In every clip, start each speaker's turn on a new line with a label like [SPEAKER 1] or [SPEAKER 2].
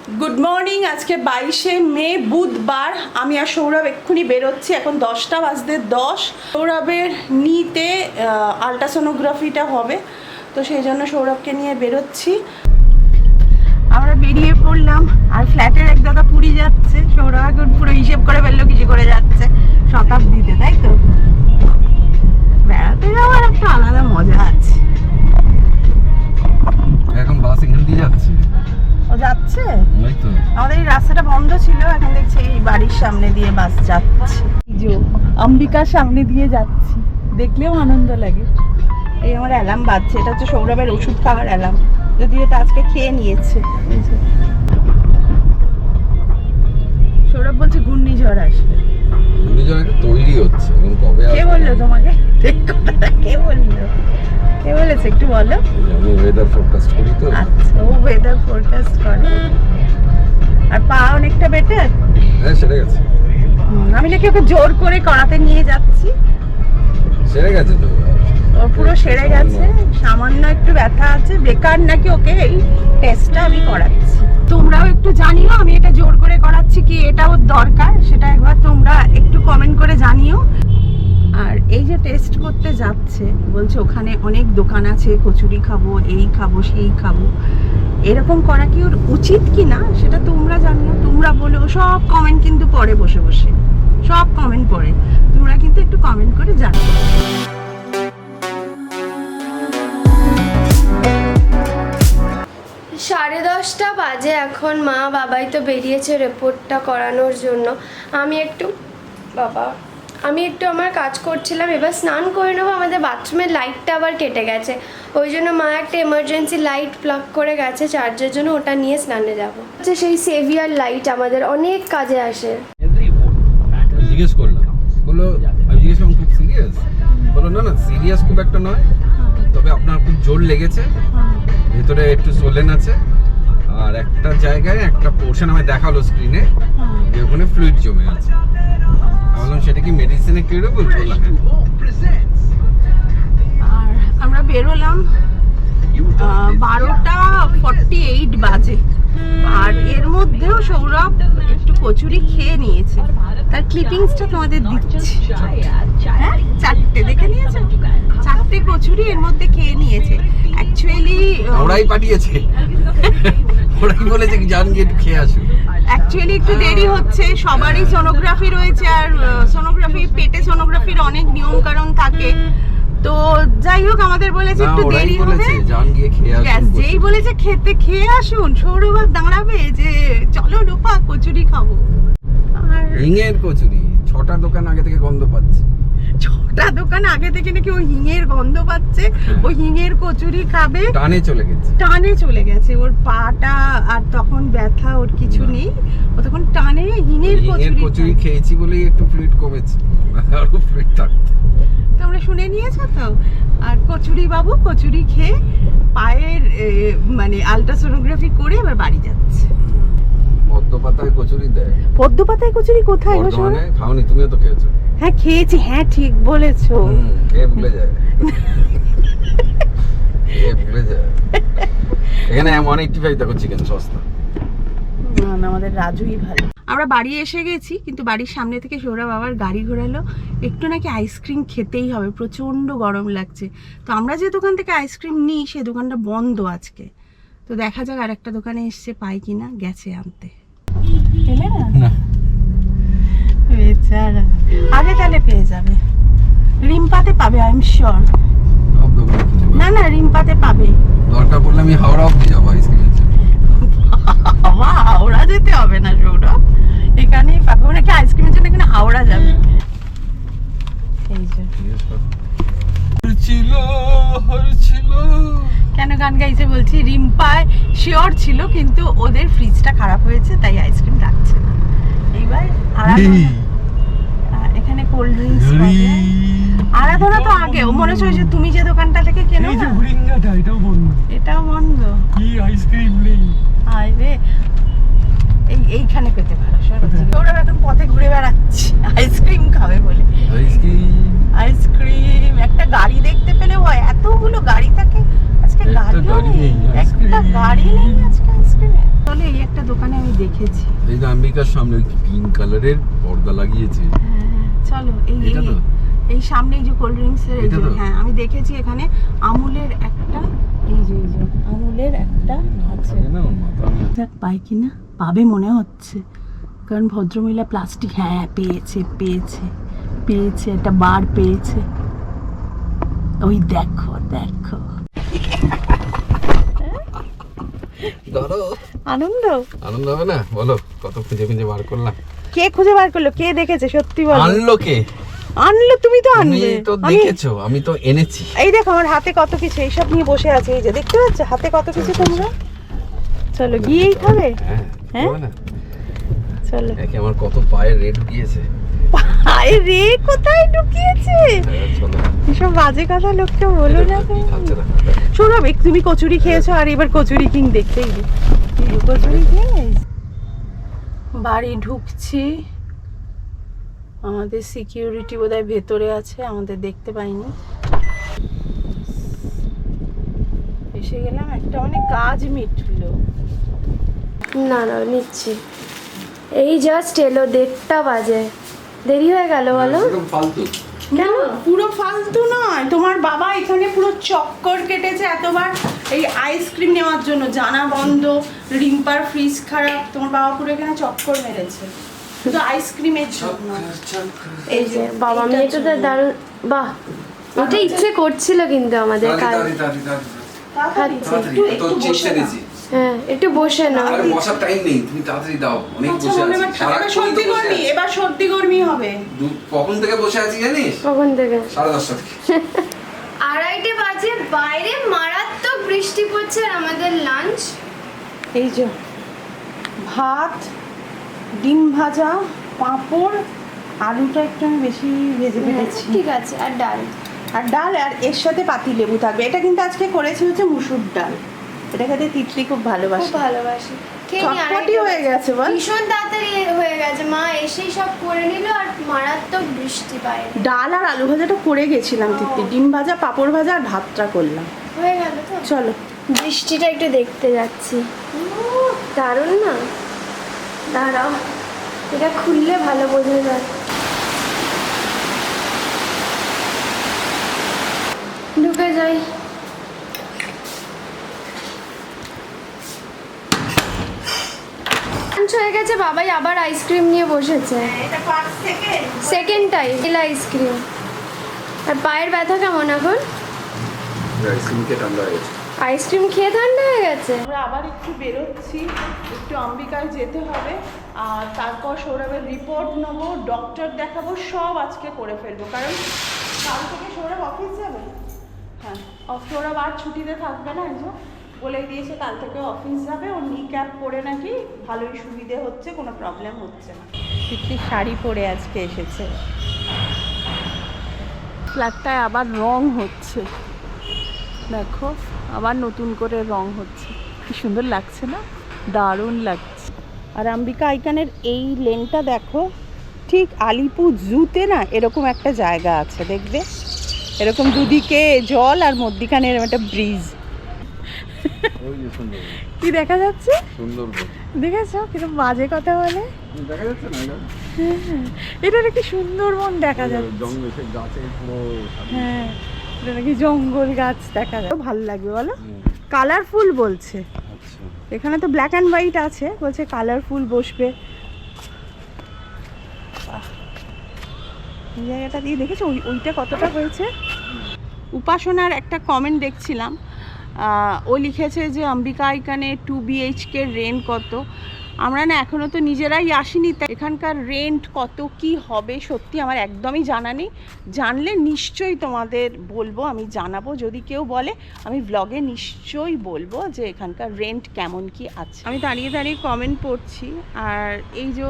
[SPEAKER 1] Good morning. আজকে 22শে মে বুধবার। আমি আর সৌরভ এক্ষুনি বেরোচ্ছি, এখন 10টা বাজতে 10। সৌরভের নিতে আলট্রাসোনোগ্রাফিটা হবে, তো সেই জন্য সৌরভকে নিয়ে বেরোচ্ছি। আমরা বেরিয়ে পড়লাম, আর ফ্ল্যাটের এক দাদা পুরী যাচ্ছে। সৌরভ এখন পুরো হিসেব করে ফেললো কিছু করে যাচ্ছে শতাব্দীতে, তাই তো? বেড়াতে যাওয়ার একটা আলাদা মজা আছে।
[SPEAKER 2] এখন বাস এখান দিয়ে যাচ্ছে।
[SPEAKER 1] ও যাচ্ছে? আমাদের এই রাস্তাটা বন্ধ ছিল, এখন দেখছি এই বাড়ির সামনে দিয়ে বাস যাচ্ছে। অম্বিকার সামনে দিয়ে যাচ্ছি, দেখলেও আনন্দ লাগে। এই আমার অ্যালার্ম বাজছে, এটা হচ্ছে সৌরভের ওষুধ খাওয়ার অ্যালার্ম, যদিও এটা আজকে খেয়ে নিয়েছে। সৌরভ বলছে ঘূর্ণিঝড় আসবে।
[SPEAKER 2] ঘূর্ণিঝড় তৈরি হচ্ছে, এখন কবে আসবে?
[SPEAKER 1] কে বললো তোমাকে? কে বললো? কে বলেছে একটু বলো।
[SPEAKER 2] আমি ওয়েদার ফোরকাস্ট করি তো।
[SPEAKER 1] আচ্ছা, ও ওয়েদার ফোরকাস্ট করে। আর পা অনেকটা বেটার?
[SPEAKER 2] হ্যাঁ, সেরে গেছে।
[SPEAKER 1] আমি নাকি ওকে জোর করে করাতে নিয়ে যাচ্ছি।
[SPEAKER 2] সেরে গেছে তো,
[SPEAKER 1] ওর পুরো সেরে গেছে, সামান্য একটু ব্যথা আছে। বেকার নাকি ওকে এই টেস্টটা আমি করাচ্ছি। তোমরাও একটু জানিও আমি এটা জোর করে করাচ্ছি কি এটা ওর দরকার, সেটা একবার তোমরা একটু কমেন্ট করে জানিও। আর এই যে টেস্ট করতে যাচ্ছে, বলছে ওখানে অনেক দোকান আছে, কচুরি খাবো, এই খাবো, সেই খাবো। এরকম করা কি ওর উচিত কি না সেটা তোমরা জানিও, তোমরা বলো। সব কমেন্ট কিন্তু পড়ে বসে বসে, সব কমেন্ট পড়ে, তোমরা কিন্তু একটু কমেন্ট করে জানিও।
[SPEAKER 3] 10:30 বাজে এখন। মা বাবাই তো বেরিয়েছে রিপোর্টটা করানোর জন্য। আমি একটু আমার কাজ করছিলাম, এবার স্নান করে নেবো। আমাদের বাথরুমের লাইটটা আবার কেটে গেছে, ওই জন্য মা একটা এমার্জেন্সি লাইট প্লাগ করে গেছে চার্জের জন্য, ওটা নিয়ে স্নানে যাবো। আচ্ছা, সেই সেভিয়ার লাইট আমাদের অনেক কাজে আসে।
[SPEAKER 2] জিজ্ঞেস করলাম, বললো আমি জিজ্ঞেস করলাম খুব সিরিয়াস? বললো না না, সিরিয়াস খুব একটা নয়, তবে আপনার খুব জোর লেগেছে, ভেতরে একটু সোলেন আছে, আর একটা জায়গায় একটা পোর্শন আমায় দেখালো স্ক্রিনে যে ওখানে ফ্লুইড জমে আছে। বললাম সেটা কি মেডিসিনে কিউরেবল? বললাম
[SPEAKER 1] আর আমরা বেরোলাম 12:48 বাজে, আর এর মধ্যেও সৌরভ একটু কচুরি খেয়ে নিয়েছে। তার ক্লিপিংসটা তোমাদের দিচ্ছি। হ্যাঁ, 4টে দেখে নিয়েছে, 4টে কচুরি এর মধ্যে খেয়ে নিয়েছে। অ্যাকচুয়ালি
[SPEAKER 2] ওরাই পাঠিয়েছে, ওরাই বলেছে কি জান গিয়ে একটু খেয়ে আসুন।
[SPEAKER 1] অ্যাকচুয়ালি একটু দেরি হচ্ছে, সবারই সোনোগ্রাফি রয়েছে, আর সোনোগ্রাফি, পেটে সোনোগ্রাফির অনেক নিয়ম কারণ থাকে। তো যাই হোক, আমাদের বলেছে একটু দেরি হবে,
[SPEAKER 2] জান গিয়ে খেয়ে আসুন।
[SPEAKER 1] যেই বলেছে খেয়ে আসুন, সৌরভ দাঁড়াবে যে চলো রূপা কচুরি খাবো। আর
[SPEAKER 2] হিঙের কচুরি 6টা দোকান আগে থেকে গন্ধ পাচ্ছে।
[SPEAKER 1] 6টা দোকান আগে থেকে নাকি ওই হিঙের গন্ধ পাচ্ছে, ওই হিঙের কচুরি খাবে।
[SPEAKER 2] টানে চলে গেছে
[SPEAKER 1] ওর পাটা, আর তখন ব্যথা ওর কিছু নেই, ও তখন টানে হিঙের কচুরি
[SPEAKER 2] খেয়েছি বলেই একটু ফ্লুইড কমেছে, আরো ফ্লুইড থাকতো।
[SPEAKER 1] তোমরা শুনে নিয়েছো তো। আর কচুরি বাবু কচুরি খেয়ে পায়ের মানে আলট্রাসোনোগ্রাফি করে এবার বাড়ি যাচ্ছে।
[SPEAKER 2] পদ্মপাতায় কচুরি দেয়।
[SPEAKER 1] পদ্মপাতায় কচুরি কোথায়?
[SPEAKER 2] খাওনি? তুমিও তো খেয়েছো।
[SPEAKER 1] হ্যাঁ খেয়েছি, হ্যাঁ ঠিক বলেছো।
[SPEAKER 2] খেয়ে ভুলে যায়, এখানে 185 দেখো চিকেন সস্তা।
[SPEAKER 1] না, আমাদের রাজুই ভালো। আমরা বাড়ি এসে গেছি, কিন্তু বাড়ির সামনে থেকে সৌরভ আবার গাড়ি ঘোরালো। একটু নাকি আইসক্রিম খেতেই হবে, প্রচন্ড গরম লাগছে। তো আমরা যে দোকান থেকে আইসক্রিম নিই সে দোকানটা বন্ধ আজকে। তো দেখা যাক আর একটা দোকানে এসছে পাই কিনা, গেছে আনতে। পেলে না? বেচারা, আগে তাহলে পেয়ে যাবে। রিম্পাতে পাবে, আই এম শিওর। না, রিম্পাতে পাবে।
[SPEAKER 2] দরকার পড়লে আমি হাওড়া অবধি যাবো আইসক্রিমের জন্য।
[SPEAKER 1] হাওড়া যেতে হবে না সৌরভ, এখানেই পাবে। নাকি আইসক্রিমের জন্য এখানে হাওড়া যাবে। এই যে কেন গান গাইছে বলছি, রিম্পায় শিওর ছিল কিন্তু ওদের ফ্রিজটা খারাপ হয়েছে তাই আইসক্রিম রাখছে না। এইবার এখানে কোল্ড ড্রিঙ্কস পাবে। আরাধনা তো আগে, ও মনে হচ্ছে যে তুমি যে দোকানটা থেকে কেনো না, এটাও বন্ধ।
[SPEAKER 4] কি আইসক্রিম নেই
[SPEAKER 1] আরে এইখানে পেতে পারো। সৌরভ এখন পথে ঘুরে বেড়াচ্ছি আইসক্রিম খাবে বলে। আইসক্রিম একটা গাড়ি দেখতে পেলে হয়, এতগুলো গাড়ি থাকে আজকে। গাড়ি
[SPEAKER 2] গাড়ি নেই
[SPEAKER 1] একটা গাড়ি নেই আজকে আইসক্রিমে। তাহলে এই একটা দোকানে আমি দেখেছি।
[SPEAKER 2] এই যে আম্বিকার সামনে পিঙ্ক কালারের পর্দা লাগিয়েছে।
[SPEAKER 1] হ্যাঁ, চলো
[SPEAKER 2] এটা তো?
[SPEAKER 1] এই সামনে এই যে কোল্ড ড্রিঙ্কস এর এই
[SPEAKER 2] এটা
[SPEAKER 1] যে,
[SPEAKER 2] তো?
[SPEAKER 1] হ্যাঁ আমি দেখেছি এখানে আমুলের একটা এই যে আমুলের একটা আছে।
[SPEAKER 2] থাকে না, ওর মাথা আমি
[SPEAKER 1] দেখ পাই কিনা, পাবে মনে হচ্ছে, কারণ ভদ্রমহিলা প্লাস্টিক, হ্যাঁ পেয়েছে পেয়েছে পেয়েছে, একটা বার পেয়েছে। ওই দেখো দেখো,
[SPEAKER 2] ধরো।
[SPEAKER 1] আনন্দ।
[SPEAKER 2] আনন্দ হবে না বলো? কত খুঁজে খুঁজে বার করলাম।
[SPEAKER 1] কে খুঁজে বার করলো, কে দেখেছে সত্যি বলো?
[SPEAKER 2] আনলো কে?
[SPEAKER 1] আনলো তুমি তো
[SPEAKER 2] তুমি
[SPEAKER 1] আনবে।
[SPEAKER 2] তো দেখেছো, আমি তো এনেছি।
[SPEAKER 1] এই দেখো আমার হাতে কত কিছু, এইসব নিয়ে বসে আছে, এই যে দেখতে পাচ্ছ হাতে কত কিছু তোমরা। চলো গিয়েই খাবে।
[SPEAKER 2] হ্যাঁ,
[SPEAKER 1] হ্যাঁ?
[SPEAKER 2] হবে না?
[SPEAKER 1] চলো।
[SPEAKER 2] দেখে আমার কত পায়ে রেড ঢুকিয়েছে।
[SPEAKER 1] আরে রে, কোথায় ঢুকিয়েছে?
[SPEAKER 2] হ্যাঁ, চলো।
[SPEAKER 1] এসব বাজে কথা লোককে বলো না
[SPEAKER 2] কি খাচ্ছে না?
[SPEAKER 1] শোনো, তুমি কচুরি খেয়েছো আর এবার কচুরি কিং দেখতেই রে। কচুরি কিং বাড়ি ঢুকছি, আমাদের সিকিউরিটি বোধহয় ভেতরে আছে, আমাদের দেখতে পাইনি। এসে গেলাম, একটা অনেক কাজ মিটলো।
[SPEAKER 3] না না নিচ্ছি। এই জাস্ট এলো, 1:30 বাজে, দেরি হয়ে গেল বলো?
[SPEAKER 2] একদম ফালতু।
[SPEAKER 1] না পুরো ফালতু নয়, তোমার বাবা এখানে পুরো চক্কর কেটেছে এতবার এই আইসক্রিম নেওয়ার জন্য, জানা বন্ধ, রিম্পার ফ্রিজ খারাপ, তোমার বাবা পুরো এখানে চক্কর মেরেছে শুধু আইসক্রিমের জন্য।
[SPEAKER 3] এই যে বাবা মেয়েটা তো দারুণ, বাহ এটা ইচ্ছে করছিল কিন্তু আমাদের কাল। হ্যাঁ একটু বসে না।
[SPEAKER 2] আরে বসার টাইম নেই, তুমি তাড়াতাড়ি দাও, অনেক
[SPEAKER 1] আচ্ছা,
[SPEAKER 2] বসে আছি।
[SPEAKER 1] এবার সর্দি গরমি, এবার সর্দি গরমি হবে।
[SPEAKER 2] কখন থেকে বসে আছি জানিস?
[SPEAKER 3] কখন থেকে?
[SPEAKER 2] 10:30 থেকে।
[SPEAKER 3] 2:30 বাজে, বাইরে মারাত্মক বৃষ্টি পড়ছে। আর আমাদের লাঞ্চ
[SPEAKER 1] এই যে ভাত, ডিম ভাজা, পাঁপড়, আলুটা একটু আমি বেশি ভেজে ফেলেছি,
[SPEAKER 3] ঠিক আছে, আর ডাল।
[SPEAKER 1] আর ডাল, আর এর সাথে পাতি লেবু থাকবে। এটা কিন্তু আজকে করেছি হচ্ছে মুসুর ডাল, এটা খেতে তিতলি খুব
[SPEAKER 3] খুব
[SPEAKER 1] ভালোবাসে।
[SPEAKER 3] ভালোবাসি।
[SPEAKER 1] চটপটি হয়ে গেছে বল।
[SPEAKER 3] ভীষণ তাড়াতাড়ি হয়ে গেছে, মা এসেই সব করে নিল। আর মারাত্মক বৃষ্টি বাইরে।
[SPEAKER 1] ডাল আর আলু ভাজাটা করে গেছিলাম তিতলি, ডিম ভাজা, পাঁপড় ভাজা আর ভাতটা করলাম।
[SPEAKER 3] হয়ে গেল তো?
[SPEAKER 1] চলো
[SPEAKER 3] বৃষ্টিটা একটু দেখতে যাচ্ছি। দারুণ না? দাঁড়াও, এটা খুললে ভালো বোঝা যায়। ঢুকে যাই। লাঞ্চ হয়ে গেছে, বাবাই আবার আইসক্রিম নিয়ে বসেছে।
[SPEAKER 1] এটা 5 সেকেন্ড।
[SPEAKER 3] সেকেন্ড টাইম এল আইসক্রিম। আর পায়ের ব্যথা কেমন এখন?
[SPEAKER 2] আইসক্রিমকে ঠান্ডা হয়ে গেছে।
[SPEAKER 3] আইসক্রিম খেয়ে ঠান্ডা হয়ে গেছে।
[SPEAKER 1] আমরা আবার একটু বেরোচ্ছি, একটু অম্বিকায় যেতে হবে, আর তারপর সৌরভের রিপোর্ট নেবো, ডক্টর দেখাবো, সব আজকে করে ফেলবো, কারণ কাল থেকে সৌরভ অফিস যাবে। হ্যাঁ, সৌরভ আর ছুটিতে থাকবে না, এই যে বলেই দিয়েছে কাল থেকে অফিস যাবে। ওর নি ক্যাপ পরে নাকি ভালোই সুবিধে হচ্ছে, কোনো প্রবলেম হচ্ছে না। তিতলি শাড়ি পরে আজকে এসেছে। ফ্ল্যাটটায় আবার রং হচ্ছে, দেখো আবার নতুন করে রং হচ্ছে, কি সুন্দর লাগছে না? দারুণ লাগছে। আর অম্বিকা আইকনের এই লেনটা দেখো, ঠিক আলিপুর জুতে না এরকম একটা জায়গা আছে, দেখবে এরকম দুদিকে জল আর মধ্যিখানে এরকম একটা ব্রিজ।
[SPEAKER 2] ওই যে সুন্দর।
[SPEAKER 1] কি দেখা যাচ্ছে?
[SPEAKER 2] সুন্দর।
[SPEAKER 1] দেখেছো কিরকম বাজে কথা বলে?
[SPEAKER 2] দেখা যাচ্ছে না এটা?
[SPEAKER 1] এটা নাকি সুন্দরবন দেখা যাচ্ছে।
[SPEAKER 2] জঙ্গল, সেই গাছে পুরো।
[SPEAKER 1] হ্যাঁ, এটা নাকি জঙ্গল গাছ দেখা যায়, ভালো লাগবে বলো? কালারফুল বলছে।
[SPEAKER 2] আচ্ছা।
[SPEAKER 1] এখানে তো ব্ল্যাক অ্যান্ড হোয়াইট আছে, বলছে কালারফুল বসবে। এই জায়গাটা দিয়ে দেখেছো ওইটা কতটা হয়েছে? উপাসনার একটা কমেন্ট দেখছিলাম, ও লিখেছে যে অম্বিকা আইকনে 2 BHK রেন্ট কত। আমরা না এখনও তো নিজেরাই আসিনি, তাই এখানকার রেন্ট কত কি হবে সত্যি আমার একদমই জানা নেই। জানলে নিশ্চয়ই তোমাদের বলবো, আমি জানাবো। যদি কেউ বলে আমি ব্লগে নিশ্চয়ই বলবো যে এখানকার রেন্ট কেমন কি আছে। আমি দাঁড়িয়ে দাঁড়িয়ে কমেন্ট পড়ছি, আর এই যে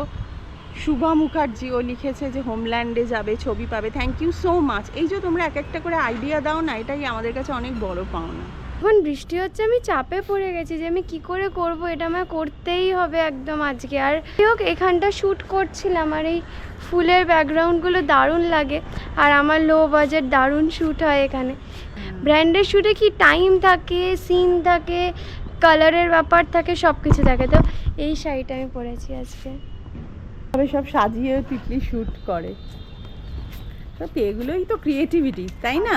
[SPEAKER 1] শুভা মুখার্জি ও লিখেছে যে হোমল্যান্ডে যাবে, ছবি পাবে। Thank you so much. এই যে তোমরা এক একটা করে আইডিয়া দাও না, এটাই আমাদের কাছে অনেক বড় পাওনা।
[SPEAKER 3] এখন বৃষ্টি হচ্ছে, আমি চাপে পড়ে গেছি যে আমি কি করে করব, এটা আমার করতেই হবে একদম আজকে। আর হোক এখানটা শ্যুট করছিলাম, আর এই ফুলের ব্যাকগ্রাউন্ডগুলো দারুণ লাগে, আর আমার লো বাজেট দারুণ শ্যুট হয় এখানে। ব্র্যান্ডের শ্যুটে কি টাইম থাকে, সিন থাকে, কালারের ব্যাপার থাকে, সব কিছু থাকে। তো এই শাড়িটা আমি পরেছি আজকে।
[SPEAKER 1] তবে সব সাজিয়ে তিতলি শ্যুট করে, সত্যি এগুলোই তো ক্রিয়েটিভিটি, তাই না?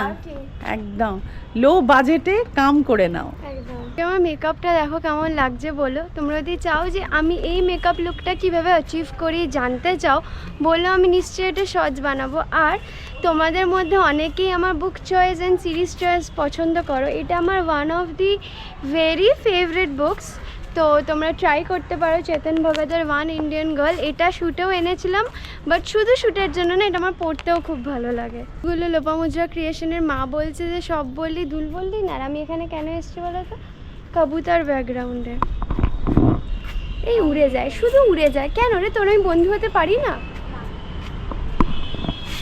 [SPEAKER 1] একদম লো বাজেটে কাম করে নাও।
[SPEAKER 3] একদম। আমার মেকআপটা দেখো কেমন লাগছে বলো। তোমরা যদি চাও যে আমি এই মেকআপ লুকটা কীভাবে অ্যাচিভ করি জানতে চাও, বলো, আমি নিশ্চয়ই এটা শর্টস বানাবো। আর তোমাদের মধ্যে অনেকেই আমার বুক চয়েস অ্যান্ড সিরিজ চয়েস পছন্দ করো, এটা আমার one of the very favourite books. তো তোমরা ট্রাই করতে পারো চেতন ভগতের ওয়ান ইন্ডিয়ান গার্ল। এটা শ্যুটেও এনেছিলাম, বাট শুধু শ্যুটের জন্য না, এটা আমার পড়তেও খুব ভালো লাগে। এগুলো লোপামুদ্রা ক্রিয়েশনের মা বলছে যে সব বললি দুল বললি না। আর আমি এখানে কেন এসেছি বলো তো? কবুতর ব্যাকগ্রাউন্ডে এই উড়ে যায়, শুধু উড়ে যায়। কেন রে, তোর আমি বন্ধু হতে পারি না?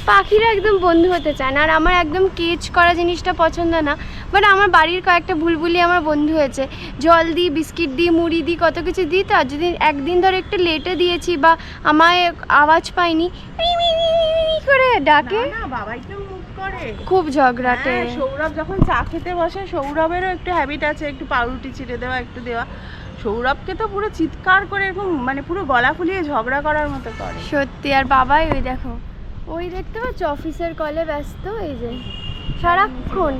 [SPEAKER 3] পাখিরা একদম বন্ধু হতে চায় না, আর আমার একদম কেচ করা জিনিসটা পছন্দ না। বাট আমার বাড়ির কয়েকটা বুলবুলি আমার বন্ধু হয়েছে, জল দিই, বিস্কিট দিই, মুড়ি দিই, কত কিছু দিই। তো আর যদি একদিন ধরে একটু লেটে দিয়েছি বা আমায় আওয়াজ পাইনি করে ডাকে,
[SPEAKER 1] না বাবাই তো মুখ করে,
[SPEAKER 3] খুব ঝগড়াটে।
[SPEAKER 1] সৌরভ যখন চা খেতে বসে, সৌরভেরও একটু হ্যাবিট আছে একটু পাউরুটি ছিটে দেওয়া, একটু দেওয়া। সৌরভকে তো পুরো চিৎকার করে এরকম মানে পুরো গলা ফুলিয়ে ঝগড়া করার মতো করে
[SPEAKER 3] সত্যি। আর বাবাই ওই দেখো, ওই দেখতে পাচ্ছ অফিসের কলে ব্যস্ত, এই যে সারাক্ষণ।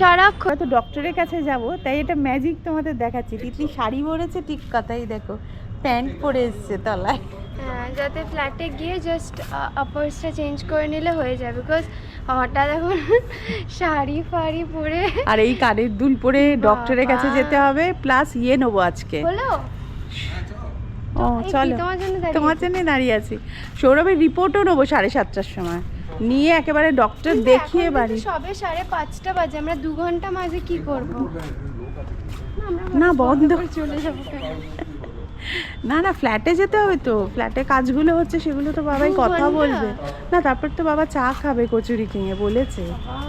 [SPEAKER 1] আমরা তো ডক্টরের কাছে যাব, তাই এটা ম্যাজিক তোমাদের দেখাচ্ছি। তিতলি শাড়ি পরেছে, ঠিক কথাই দেখো, প্যান্ট পরে এসছে তলায়।
[SPEAKER 3] হ্যাঁ, যাতে ফ্ল্যাটে গিয়ে জাস্ট আপার্সটা চেঞ্জ করে নিলে হয়ে যাবে। বিকজ হঠাৎ এখন শাড়ি ফাড়ি পরে
[SPEAKER 1] আর এই কানের দুল পরে ডক্টরের কাছে যেতে হবে, প্লাস ইয়ে নেবো আজকে।
[SPEAKER 3] হলো।
[SPEAKER 1] ও চলো, তোমার জন্য দাঁড়িয়ে আছি। সৌরভের রিপোর্টও নেবো 7:30টার সময়, নিয়ে একেবারে ডক্টর দেখিয়ে বাড়ি।
[SPEAKER 3] সবে 5:30 বাজে, আমরা 2 ঘন্টা মাঝে কি করবো?
[SPEAKER 1] না বন্ধ,
[SPEAKER 3] চলে যাবো।
[SPEAKER 1] না না ফ্ল্যাটে যেতে হবে তো, ফ্ল্যাটে কাজগুলো হচ্ছে সেগুলো তো বাবাই
[SPEAKER 3] 2
[SPEAKER 1] কথা
[SPEAKER 3] ঘন্টা?
[SPEAKER 1] বলবে না, তারপর তো বাবা চা খাবে কচুরি কিনে বলেছে।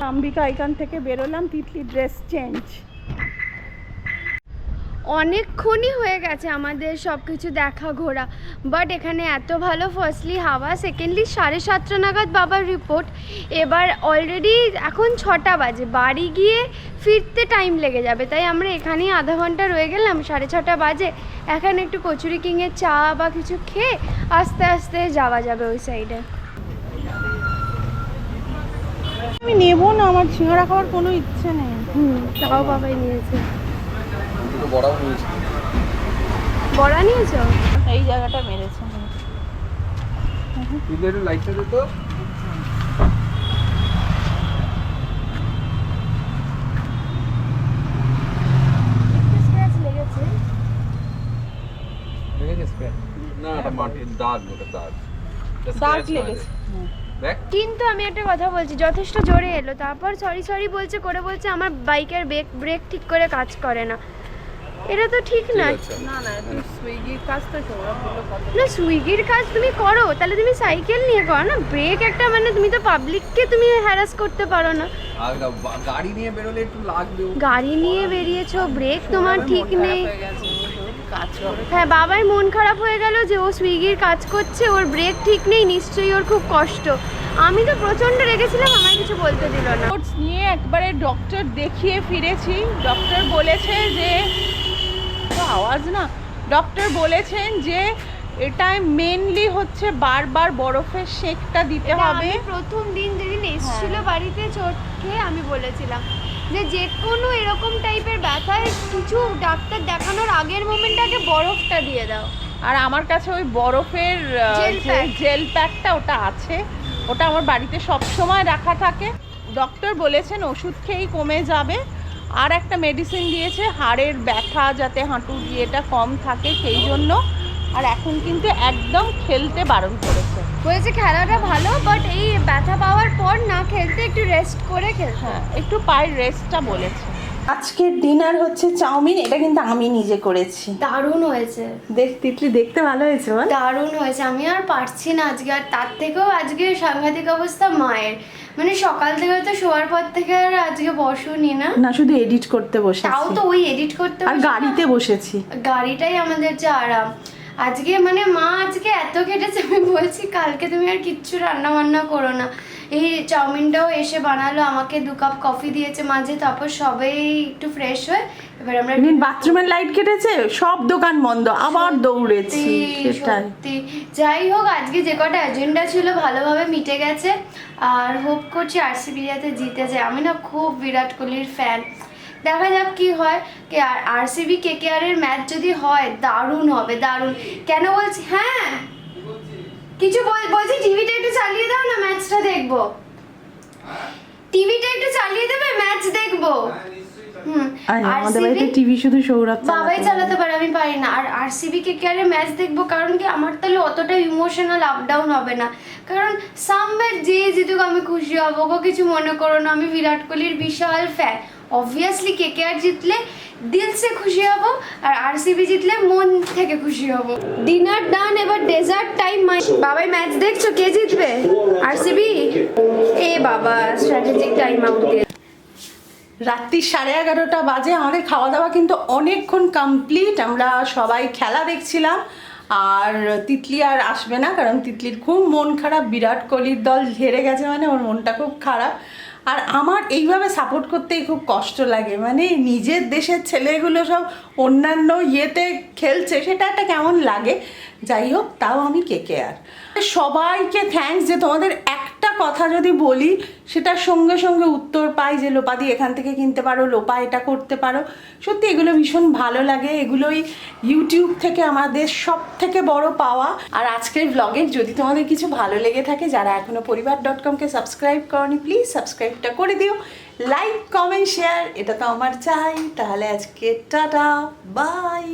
[SPEAKER 1] অম্বিকা এখান থেকে বেরোলাম, তিতলি ড্রেস চেঞ্জ।
[SPEAKER 3] অনেকক্ষণই হয়ে গেছে আমাদের সব কিছু দেখা ঘোরা, বাট এখানে এত ভালো ফার্স্টলি হাওয়া, সেকেন্ডলি 7:30 নাগাদ বাবার রিপোর্ট। এবার অলরেডি এখন 6টা বাজে, বাড়ি গিয়ে ফিরতে টাইম লেগে যাবে, তাই আমরা এখানেই আধা ঘন্টা রয়ে গেলাম। 6:30 বাজে, এখানে একটু কচুরি কিংয়ে চা বা কিছু খেয়ে আস্তে আস্তে যাওয়া যাবে ওই সাইডে।
[SPEAKER 1] আমি নেবো না, আমার সিঙ্গারা খাওয়ার কোনো ইচ্ছে নেই।
[SPEAKER 3] তাও বাবাই নিয়েছে।
[SPEAKER 2] দুটো বড়াও নিয়েছি।
[SPEAKER 3] বড়া নিয়েছো?
[SPEAKER 1] এই জায়গাটা মেরেছে।
[SPEAKER 2] তুই একটু লাইটটা দে তো।
[SPEAKER 3] লেগেছে?
[SPEAKER 2] না এটা মাটির দাগ, ওটা দাগ।
[SPEAKER 1] দাগ লেগেছে।
[SPEAKER 2] দেখ।
[SPEAKER 3] কিন্তু আমি একটা কথা বলছি, যথেষ্ট জোরে এলো, তারপর সরি বলছে আমার বাইকের ব্রেক ঠিক করে কাজ করে না। এটা তো ঠিক না।
[SPEAKER 1] না না, তুই সুইগির কাজ তো সৌরভ বললো কত।
[SPEAKER 3] না, সুইগির কাজ তুমি করো, তাহলে তুমি সাইকেল নিয়ে করো না। ব্রেক একটা মানে তুমি তো পাবলিককে তুমি হ্যারাস করতে পারো না।
[SPEAKER 2] আর গাড়ি নিয়ে বেরোলে একটু লাগবে।
[SPEAKER 3] গাড়ি নিয়ে বেরিয়েছো, ব্রেক তোমার ঠিক নেই।
[SPEAKER 1] কাজ করে।
[SPEAKER 3] হ্যাঁ, বাবার মন খারাপ হয়ে গেল যে ও সুইগির কাজ করছে, ওর ব্রেক ঠিক নেই, নিশ্চয়ই ওর খুব কষ্ট। আমি তো প্রচণ্ড রেগেছিলাম, আমার কিছু বলতে দিল না।
[SPEAKER 1] রিপোর্টস নিয়ে একবারে ডক্টর দেখিয়ে ফিরেছি। ডক্টর বলেছে যে আওয়াজ না, ডক্টর বলেছেন যে এটাই মেনলি হচ্ছে বারবার বরফের সেঁকটা দিতে হবে।
[SPEAKER 3] আমি প্রথম দিন যেদিন এসেছিল বাড়িতে চোট খেয়ে আমি বলেছিলাম যে কোনো এরকম টাইপের ব্যথায় কিছু ডাক্তার দেখানোর আগের মোমেন্টটাকে বরফটা দিয়ে দাও।
[SPEAKER 1] আর আমার কাছে ওই বরফের
[SPEAKER 3] Gel pack।
[SPEAKER 1] জেল প্যাকটা ওটা আছে, ওটা আমার বাড়িতে সব সময় রাখা থাকে। ডক্টর বলেছেন ওষুধ খেয়েই কমে যাবে। আর একটা মেডিসিন দিয়েছে হাড়ের ব্যথা যাতে হাঁটুর ইয়েটা কম থাকে সেই জন্য। আর এখন কিন্তু একদম খেলতে বারণ করেছে,
[SPEAKER 3] বলেছে খেলাটা ভালো, বাট এই ব্যথা পাওয়ার পর না খেলতে, একটু রেস্ট করে খেলতে।
[SPEAKER 1] হ্যাঁ একটু পায়ের রেস্টটা বলেছে। আজকের ডিনার হচ্ছে চাউমিন, এটা কিন্তু আমি নিজে করেছি।
[SPEAKER 3] দারুণ হয়েছে।
[SPEAKER 1] তিতলি দেখতে ভালো হয়েছে বল?
[SPEAKER 3] দারুণ হয়েছে, আমি আর পারছি না আজকে। আর তার থেকেও আজকে সাংঘাতিক অবস্থা মায়ের, মানে সকাল থেকে তো শোয়ার পর থেকে আর আজকে বসুনি না।
[SPEAKER 1] না শুধু এডিট করতে বসেছি,
[SPEAKER 3] তাও তো ওই এডিট করতে
[SPEAKER 1] আর গাড়িতে বসেছি।
[SPEAKER 3] গাড়িটাই আমাদের যে আরাম। আজকে মানে মা আজকে এত কেটেছে, আমি বলছি কালকে তুমি আর কিচ্ছু রান্না বান্না করো না। এই চাউমিনটাও এসে বানালো, আমাকে 2 কাপ কফি দিয়েছে মাঝে, তারপর সবাই একটু ফ্রেশ হয়ে এবার আমরা
[SPEAKER 1] বাথরুমের লাইট কেটেছে, সব দোকান বন্ধ, আবার দৌড়েছি। সেটাই।
[SPEAKER 3] সত্যি যাই হোক, আজকে যে কটা এজেন্ডা ছিল ভালোভাবে মিটে গেছে। আর হোপ করছি আরসিবি যাতে জিতে যায়। আমি না খুব বিরাট কোহলির ফ্যান, দেখা যাক কি হয়। আর আরসিবি কেকেআর এর ম্যাচ যদি হয় দারুণ হবে, দারুণ। কেন বলছি, হ্যাঁ কিছু বলছি, টিভিটা একটু চালিয়ে দাও না, ম্যাচটা দেখবো। টিভিটা একটু চালিয়ে দেবে, ম্যাচ দেখবো।
[SPEAKER 1] আমাদের বাড়িতে টিভি শুধু সৌরভ
[SPEAKER 3] বাবাই চালাতে পারে, আমি পারি না। আর আরসিবি কেকেআর এর ম্যাচ দেখবো, কারণ কি আমার তাহলে অতটা ইমোশনাল আপ ডাউন হবে না। কারণ সামওয়্যার যে জিতুক আমি খুশি হব, গো কিছু মনে করো না, আমি বিরাট কোহলির বিশাল ফ্যান। অবভিয়াসলি কেকেআর জিতলে দিল সে খুশি হব, আর আরসিবি জিতলে মন থেকে খুশি হব। ডিনার ডান, এবার ডেজার্ট টাইম। বাবাই ম্যাচ দেখছো, কে জিতবে? আরসিবি? এ বাবা, স্ট্র্যাটেজিক টাইম আউট দিয়ে।
[SPEAKER 1] রাত্রি 11:30 বাজে, আমাদের খাওয়া দাওয়া কিন্তু অনেকক্ষণ কমপ্লিট। আমরা সবাই খেলা দেখছিলাম। আর তিতলি আর আসবে না, কারণ তিতলির খুব মন খারাপ, বিরাট কোহলির দল হেরে গেছে মানে ওর মনটা খুব খারাপ। আর আমার এইভাবে সাপোর্ট করতেই খুব কষ্ট লাগে, মানে নিজের দেশের ছেলেগুলো সব অন্যান্য ইয়েতে খেলছে, সেটা একটা কেমন লাগে। যাই হোক, তাও আমি কেকেআর। সবাইকে থ্যাঙ্কস যে তোমাদের একটা কথা যদি বলি সেটার সঙ্গে সঙ্গে উত্তর পাই যে লোপাদি এখান থেকে কিনতে পারো, লোপা এটা করতে পারো। সত্যি এগুলো ভীষণ ভালো লাগে, এগুলোই ইউটিউব থেকে আমাদের সব থেকে বড় পাওয়া। আর আজকের ব্লগে যদি তোমাদের কিছু ভালো লেগে থাকে, যারা এখনো পরিবার.com-কে সাবস্ক্রাইব করনি, প্লিজ সাবস্ক্রাইবটা করে দিও। লাইক, কমেন্ট, শেয়ার, এটা তো আমার চাই। তাহলে আজকে টাটা, বাই।